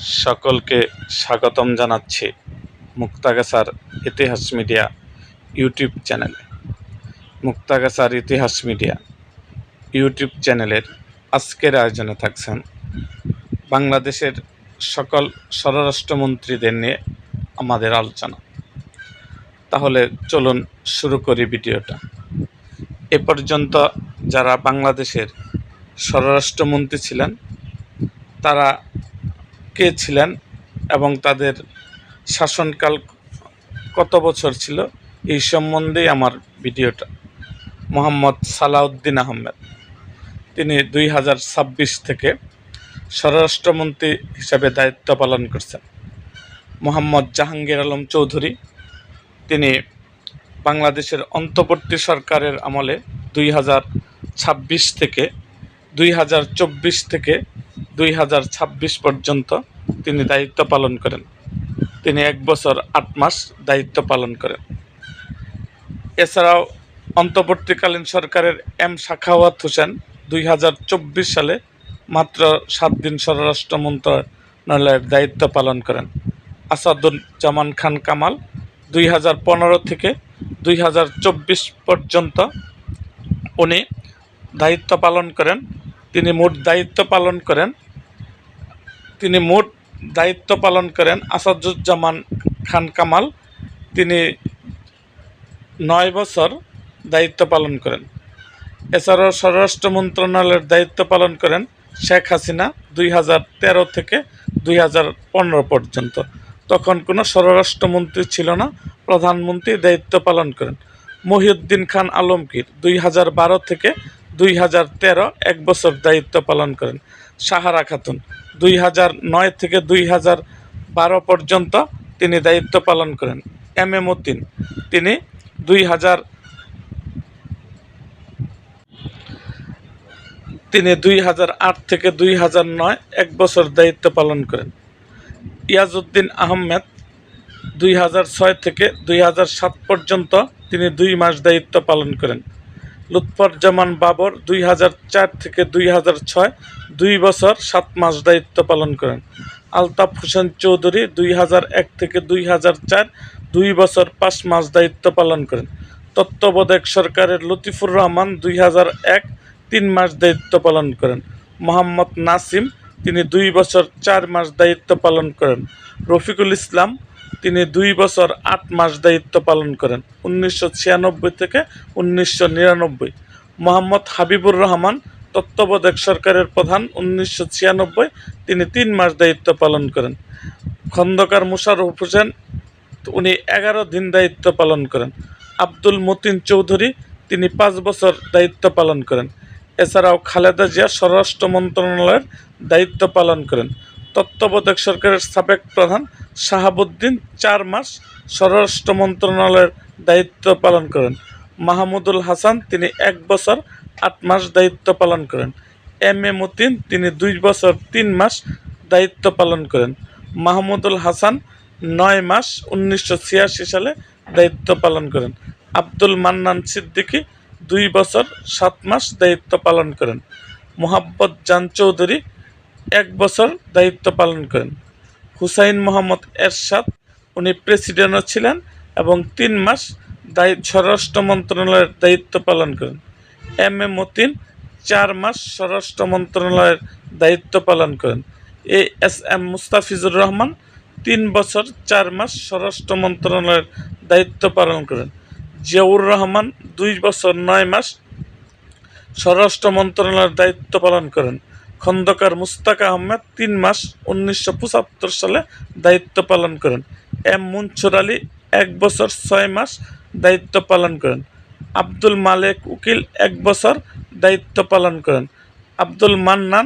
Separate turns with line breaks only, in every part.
সকলকে স্বাগতম জানাচ্ছি মুক্তাগাছার ইতিহাস মিডিয়া ইউটিউব চ্যানেলে। মুক্তাগাছার ইতিহাস মিডিয়া ইউটিউব চ্যানেলের আজকের আয়োজনে থাকছেন বাংলাদেশের সকল স্বরাষ্ট্রমন্ত্রীদের নিয়ে আমাদের আলোচনা। তাহলে চলুন শুরু করি ভিডিওটা। এ পর্যন্ত যারা বাংলাদেশের স্বরাষ্ট্রমন্ত্রী ছিলেন তারা কে ছিলেন এবং তাদের শাসনকাল কত বছর ছিল এই সম্বন্ধেই আমার ভিডিওটা। মোহাম্মদ সালাউদ্দিন আহমেদ, তিনি 2026 থেকে স্বরাষ্ট্রমন্ত্রী হিসাবে দায়িত্ব পালন করছেন। মোহাম্মদ জাহাঙ্গীর আলম চৌধুরী, তিনি বাংলাদেশের অন্তর্বর্তী সরকারের আমলে 2026 থেকে 2024 থেকে 2026 পর্যন্ত তিনি দায়িত্ব পালন করেন। তিনি 1 বছর 8 মাস দায়িত্ব পালন করেন। এছাড়াও অন্তর্বর্তীকালীন সরকারের এম সাখাওয়াত হোসেন 2024 সালে মাত্র 7 দিন স্বরাষ্ট্র মন্ত্রণালয়ের দায়িত্ব পালন করেন। আসাদুজ্জামান খান কামাল 2015 থেকে 2024 পর্যন্ত উনি দায়িত্ব পালন করেন। তিনি মোট দায়িত্ব পালন করেন আসাদুজ্জামান খান কামাল, তিনি 9 বছর দায়িত্ব পালন করেন। এছাড়াও স্বরাষ্ট্র মন্ত্রণালয়ের দায়িত্ব পালন করেন শেখ হাসিনা 2013 থেকে 2015 পর্যন্ত। তখন কোনো স্বরাষ্ট্রমন্ত্রী ছিল না, প্রধানমন্ত্রী দায়িত্ব পালন করেন। মহিউদ্দিন খান আলমগীর 2012 থেকে 2013 1 বছর দায়িত্ব পালন করেন। সাহারা খাতুন 2009 থেকে 2012 পর্যন্ত তিনি দায়িত্ব পালন করেন। এম এ মতিন, তিনি 2008 থেকে 2009 1 বছর দায়িত্ব পালন করেন। ইয়াজউদ্দিন আহমেদ 2006 থেকে 2007 পর্যন্ত তিনি 2 মাস দায়িত্ব পালন করেন। লুৎফুজ্জামান বাবর 2004 থেকে 2006 2 বছর 7 মাস দায়িত্ব পালন করেন। আলতাফ হোসেন চৌধুরী 2001 থেকে 2004 2 বছর 5 মাস দায়িত্ব পালন করেন। তত্ত্বাবধায়ক সরকারের লতিফুর রহমান 2001 3 মাস দায়িত্ব পালন করেন। মোহাম্মদ নাসিম, তিনি 2 বছর 4 মাস দায়িত্ব পালন করেন। রফিকুল ইসলাম, তিনি 2 বছর 8 মাস দায়িত্ব পালন করেন 1996 থেকে 1999। মোহাম্মদ হাবিবুর রহমান, তত্ত্বাবধায়ক সরকারের প্রধান 1996, তিনি 3 মাস দায়িত্ব পালন করেন। খন্দকার মোশাররফ হোসেন, উনি 11 দিন দায়িত্ব পালন করেন। আব্দুল মতিন চৌধুরী, তিনি 5 বছর দায়িত্ব পালন করেন। এছাড়াও খালেদা জিয়া স্বরাষ্ট্র মন্ত্রণালয়ের দায়িত্ব পালন করেন। তত্ত্বাবধায়ক সরকারের সাবেক প্রধান শাহাবুদ্দিন 4 মাস স্বরাষ্ট্র মন্ত্রণালয়ের দায়িত্ব পালন করেন। মাহমুদুল হাসান, তিনি 1 বছর 8 মাস দায়িত্ব পালন করেন। এম এ মতিন, তিনি 2 বছর 3 মাস দায়িত্ব পালন করেন। মাহমুদুল হাসান 9 মাস 1986 সালে দায়িত্ব পালন করেন। আব্দুল মান্নান সিদ্দিকী 2 বছর 7 মাস দায়িত্ব পালন করেন। মোহাম্মদ জান চৌধুরী 1 বছর দায়িত্ব পালন করেন। হুসাইন মোহাম্মদ এরশাদ, উনি প্রেসিডেন্টও ছিলেন এবং 3 মাস স্বরাষ্ট্র মন্ত্রণালয়ের দায়িত্ব পালন করেন। এম এ মতিন 4 মাস স্বরাষ্ট্র মন্ত্রণালয়ের দায়িত্ব পালন করেন। এস এম মুস্তাফিজুর রহমান 3 বছর 4 মাস স্বরাষ্ট্র মন্ত্রণালয়ের দায়িত্ব পালন করেন। জিয়াউর রহমান 2 বছর 9 মাস স্বরাষ্ট্র মন্ত্রণালয়ের দায়িত্ব পালন করেন। খন্দকার মুস্তাক আহমেদ 3 মাস 1975 সালে দায়িত্ব পালন করেন। এম মুনছুর আলী 1 বছর 6 মাস দায়িত্ব পালন করেন। আব্দুল মালেক উকিল 1 বছর দায়িত্ব পালন করেন। আব্দুল মান্নান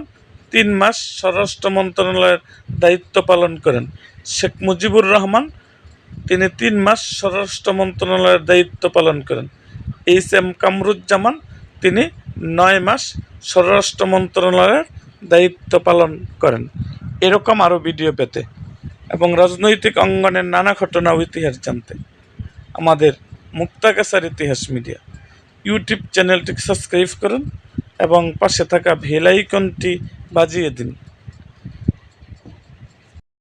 3 মাস স্বরাষ্ট্র মন্ত্রণালয়ের দায়িত্ব পালন করেন। শেখ মুজিবুর রহমান, তিনি 3 মাস স্বরাষ্ট্র মন্ত্রণালয়ের দায়িত্ব পালন করেন। এইচ এম কামরুজ্জামান, তিনি 9 মাস স্বরাষ্ট্র মন্ত্রণালয়ের দায়িত্ব পালন করেন। এরকম আরও ভিডিও পেতে এবং রাজনৈতিক অঙ্গনের নানা ঘটনা ও ইতিহাস জানতে আমাদের মুক্তাগাছার ইতিহাস মিডিয়া ইউটিউব চ্যানেলটিকে সাবস্ক্রাইব করুন এবং পাশে থাকা বেল আইকনটি বাজিয়ে দিন।